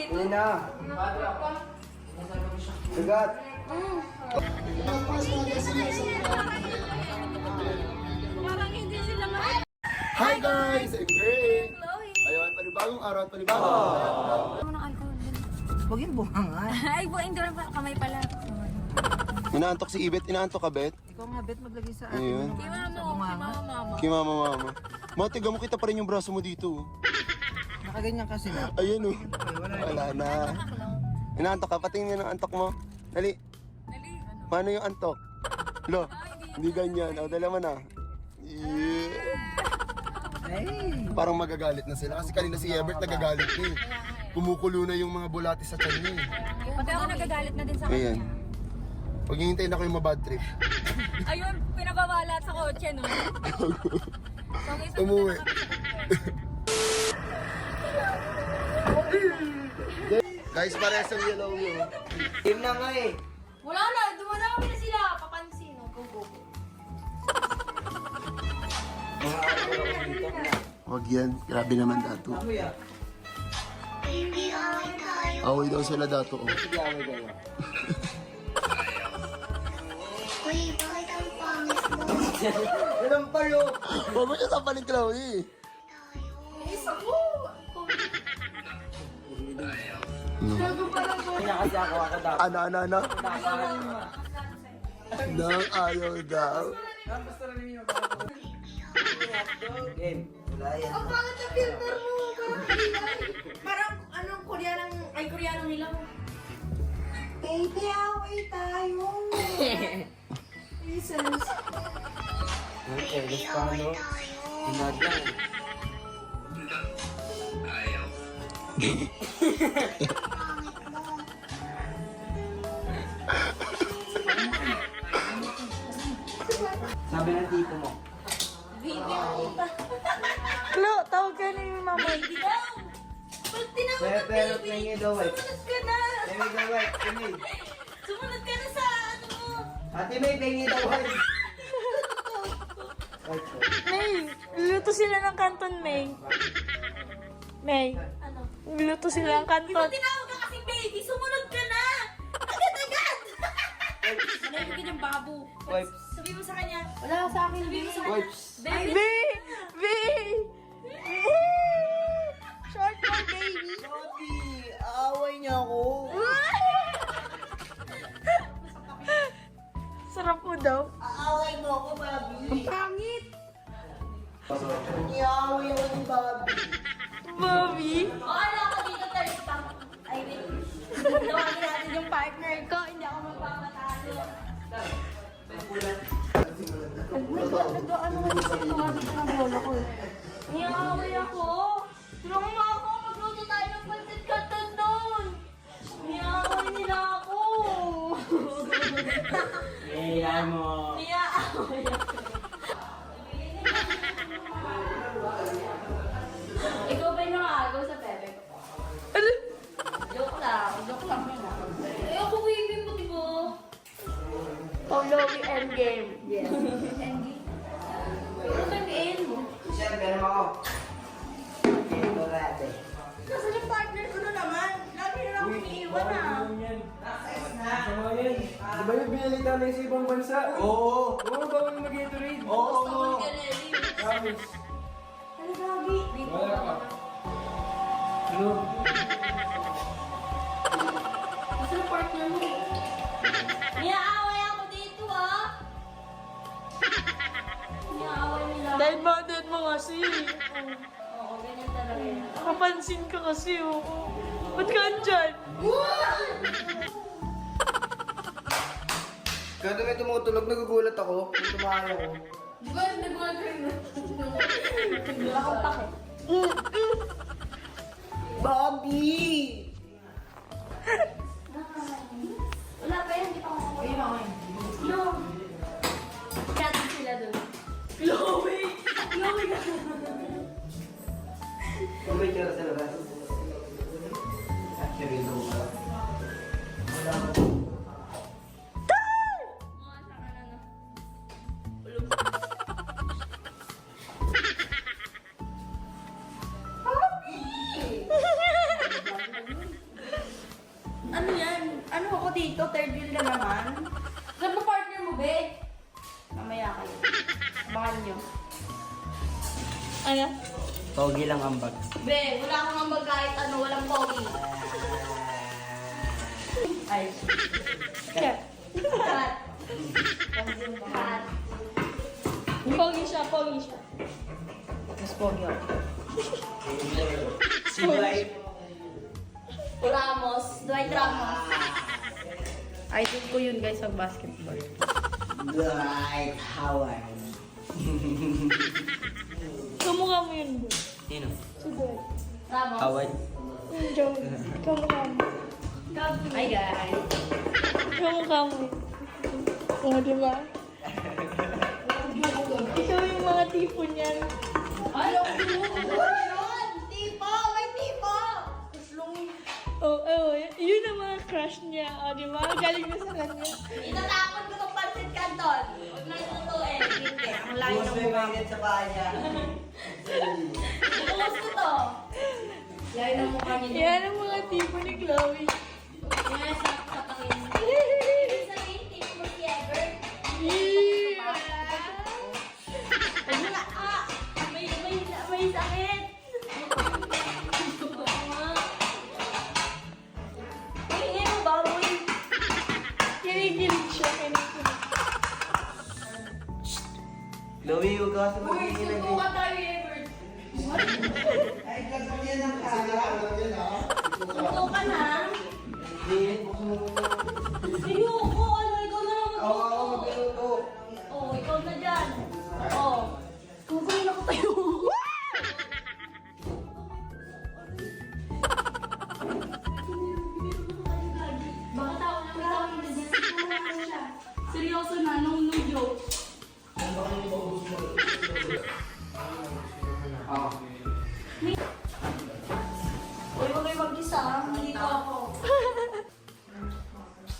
Hindi na. Sagat. Parang hindi sila ma- Hi guys! I'm great! Ayun, panibagong araw, panibagong araw. Ano ng alcohol din? Huwag yung buhangan. Ay, buhain doon pa kamay pala. Inaantok si Ibet, inaantok ka, Bet? Ikaw nga, Bet, maglagay sa Ayun. Kay mama. Kay mama. Matiga mo kita pa rin yung braso mo dito. Nakaganyan ka sila. Ayun oh. Wala na. Inaantok ka, patingin nga ng antok mo. Dali. Dali. Paano yung antok? Lo, hindi ganyan. O, dala mo na. Yeah. Ay! Parang magagalit na sila kasi kanina si Ebert nagagalit na eh. Kumukulo na yung mga bulati sa tiyan niya eh. Pati ako nagagalit na din sa Ayan. kanya. Huwag hihintayin ako yung mabad trip. Ayun, pinababala sa kotse, no? Okay, so Umuwi. Guys, parehas ang yellow yun. Team na nga eh. Wala na, dumadami na sila. Papansin, no? Go. Huwag yan. Grabe naman dato. Away daw sila dato. Oh. Sige, away kayo. Walang palo. Huwag mo siya sapaling Chloe. Kanya kasi ako dapat. Ano? Nang ayaw daw. Game. Wala yan. Ang pangit na filter mo. Parang anong Koreanang, ay Koreanang nilang. Baby, away tayo. Jesus. Okay, let's paano? Hinag lang. Sabi ng tito mo. Klo, tawag ka na yung mama. Baby daw. Pag tinawag na Pero baby, tingin daw eh. sumunod ka na. Tingin daw eh. Tingin. Sumunod ka na sa ano mo. Ate May, tingin daw eh. May, luto sila ng kanton, May. May, Ano? luto sila ng Di ba kanton. tinawag ka kasing baby? Sumunod ka na. Agad-agad. Manahimik ka niyang babo. Wipes. Sabi mo sa kanya. Wala sa akin. Sabi mo sa kanya. Wipes. Baby. B! Short for baby. Bobby, aaway niya ako. Sarap po daw. Aaway mo ako, Bobby. Pangit. Iaaway ako ni Bobby. Bobby. Akala ko dito third pang. Ay, wait. Tawagin natin yung partner ko. Hindi ako magpapatalo. Nag-ano nga sa tumabit ng bola ko eh. Niyaway ako. Tulungan mo ako. Magluto tayo ng pancit canton doon. Niyaway nila ako. Iyan mo. Niyaway ako. Ikaw ba yung nakagaw sa bebe ko? Joke lang. Ayoko waving mo, diba? Paulowi endgame. Yes. Endgame. Ano ba yung end mo? Sir, meron ako. Ito rate. Nasaan yung partner ko na naman? Lagi na lang iniiwan ah. Di ba yung binalita na sa ibang bansa? Oo. Oo, bawal na mag-Gatorade. Oo. Gusto ko yung Promise. Ano gagi? Dito Wala ka. pa. Ano? Gusto yung partner mo. Niyaaway ako dito ah. Niyaaway nila. Dahil banded mo kasi. Oo, ganyan talaga yan. Nakapansin ka kasi, oo. Ba't ka andyan? Kaya may tumutulog, nagugulat ako. Tumahay ako. Di ba nag-girlfriend mo? Wala kang pake. Bobby! Wala pa yan, di pa ako. Ayun ako yun. No. Chat sila dun. Chloe! Chloe ka. Kung may tira sa labas. Actually, ito ko. Wala ko. Mga sa kanan na. Ulog. dito, third wheel ka naman. Saan ba partner mo, be? Mamaya kayo. Abangan nyo. Ano? Pogi lang ang bag. Be, wala kang ambag kahit ano, walang pogi. Ay. Cut. Cut. Cut. Pogi siya, pogi siya. Mas pogi ako. Si Dwight. Ramos, Dwight Ramos. Idol ko yun guys, ang basketball. Dwight Howard. Kamukha mo yun, bro. Sino? Si Dwight. Ramos. Howard. Joe. Kamukha mo. Hi guys. Kamukha mo yun. Oo, di ba? Ikaw yung mga tipo niyan. Ay, yun! Tipo! May tipo! Oo, yun ang mga crush niya. O, di ba? Galing na sa kanya. Itatakot ko ng pansit canton. Huwag na itutuin. Hindi. Ang layo Bukas ng may mukha. magnet sa paa niya. Bukas ko to. Layo ng mukha niya. Yan ang mga tipo ni Chloe. Yes, sa pangin. Ibig sabihin, tipo mo si Ebert. Ano na? Ah! May sakit. Uy, ngayon mo ba? Uy. Kinikilig siya, kinikilig. Chloe, huwag ka sa Uy, magiging subukan tayo, Ebert. Ay, gagawin ng kala. Subukan ha. Hindi, buksan mo muna. Ayoko, ano, ikaw na lang Ako magluto. magluluto. Oh, ikaw na dyan. Oh. Gagawin ako tayo. Baka tao na may tao na dyan. Seryoso na, no joke. Ah. Uy, huwag kayo mag-isa, ha? Nandito ako.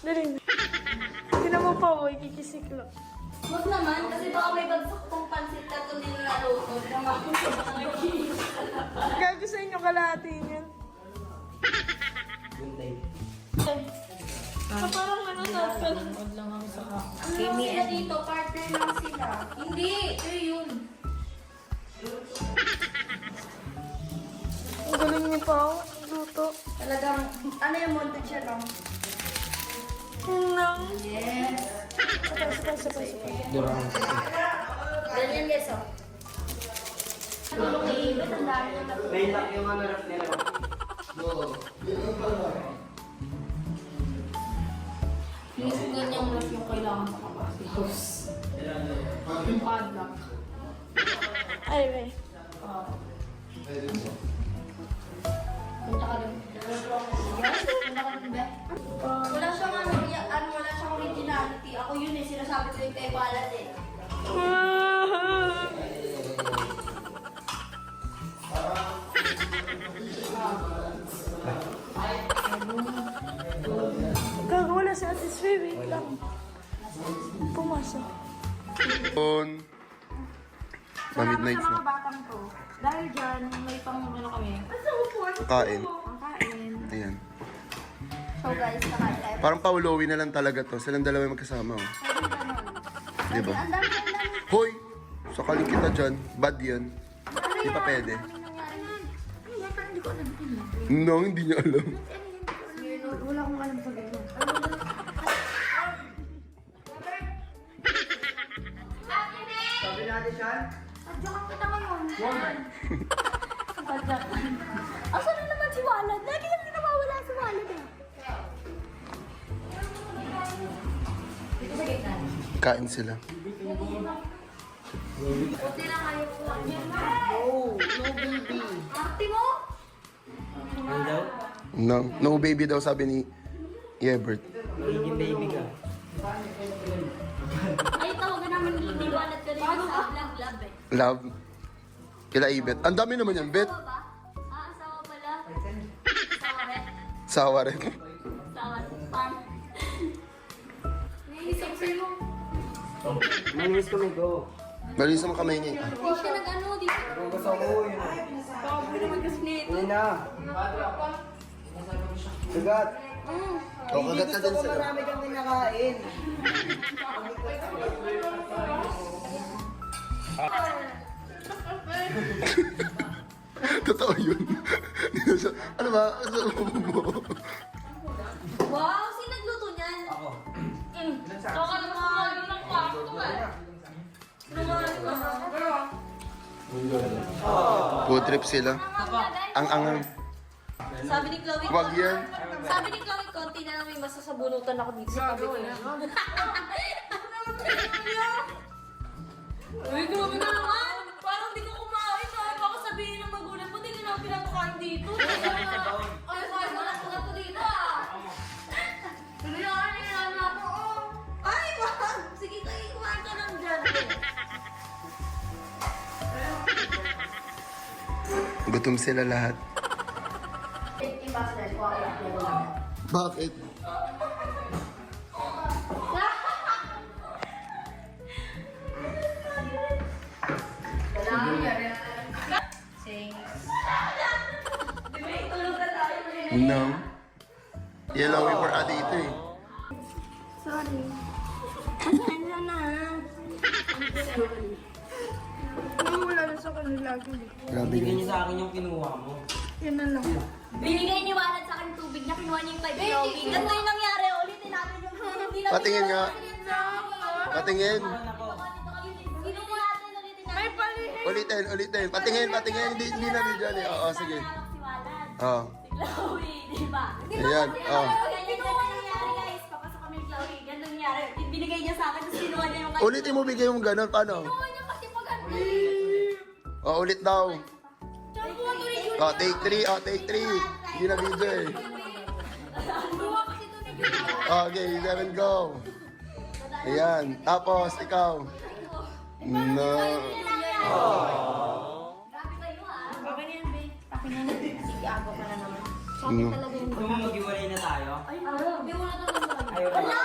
Dali na. Tinan mo pa, boy. Kikisiklo. Huwag naman, kasi baka may bagsak kong pansit na ito din naluto. Gago sa inyo kalahati niyan. Good day. Parang ano na pala. Ano sila dito? Partner lang sila. Hindi, ito yun. Ang galing niyo pa ako. Luto. Talagang, ano yung montage siya lang? Nang. Yes. Sabay. Durang. Ganyan guys, oh. Tulong ni Ibet, ang dami na May lock yung ano ref nila. Please, ganyang ref yung kailangan makapasok. Yung padlock. Ay, be. Punta ka dun. Yes, punta ka dun, Be. Wala siyang wala siyang originality. Ako yun eh, sinasabi ko yung kay Balat eh. Gago, wala si Ate Sway. Wait lang. Pumasok. Pa-midnight Salamat sa na. mga batang to. Dahil dyan, may pang ano kami. Kain. Ang kain. Ayan. So guys, nakain tayo. Parang Paulowi na lang talaga to. Silang dalawa yung magkasama. Oh. Pwede ganun. Diba? Ang dami, ang dami. Hoy! Sakaling kita dyan. Bad yan. Di pa pwede. Hindi ko alam yun. No, hindi niya alam. Wala akong alam sa ganyan. Sabi natin siya. Adyakan kita ngayon. Adyakan. Asan na naman si Walad? Lagi lang din nawawala si Walad eh. Dito sa gitna. Kain sila. Buti lang ayaw ko lang yan. Oh, no baby. Arte mo? Ano daw? No, no baby daw sabi ni Yebert. Magiging baby ka. Ay, tawagan namin ni Walad ka rin sa Vlog Lab eh. Love. Kila Ibet. Ang dami naman yan, Bet. Asawa ba? Ah, asawa pala. Asawa rin. Sawa rin. Asawa. Pam. Naisip sa'yo. Manis ko may go. Malinis naman kamay niya. Hindi siya nag-ano dito. Gusto ko yun. Bago naman kasi nito. Hindi na. Sugat. O, kagat na din Gusto ko sila. marami kang kinakain. Totoo yun. Ano ba? Ano mo? Wow, sino nagluto niyan? Ako. Saka naman ng kwarto eh. Food trip sila. Ang angang. Sabi ni Chloe, Wag yan. Sabi ni Chloe, konti na lang may masasabunutan ako dito sa tabi ko. Uy, grabe na naman! Parang di ko kumain ha. Baka sabihin ng magulang mo, di ka naman pinapakain dito. Ay, wala ko na to dito ah. Pinayaan na ako oh. Ay, wag! Sige, kayo kumain ka lang dyan. Gutom sila lahat. Bakit? No. Yellow for ate ito eh. Sorry. Pasensya na. Wala na sa kanila lagi. Grabe Bigyan yun. niyo sa akin yung kinuha mo. Yan na lang. Binigay ni Walad sa akin tubig na kinuha niya yung kay Chloe. Ganun yung nangyari. Ulitin natin yung hindi na Patingin nga. Patingin. Kinuha natin ulitin natin. May pali. Ulitin. Patingin. Hindi na video eh. Oo, sige. Si Walad. Oo. Si Chloe, di ba? Ayan, oh. Ganyan nangyari guys. Papasok kami ni Chloe. Ganun nangyari. Binigay niya sa akin, tapos kinuha niya yung kay Ulitin mo, bigay mo gano'n. Paano? Kinuha niya kasi pag ano. O, ulit daw. Kinuha ko ni Julia. O, take 3. O, take 3. Hindi na video eh. Kinuha kasi ito ni Julia. Okay, 7 go. Ayan. Tapos, ikaw. No. Grabe kayo ah. Okay na yan, babe. Akin na yan. Sige, ako ka na naman. No. Talaga yun. Kung maghiwalay na tayo. Ay, hindi mo na ito naman. Ayaw na.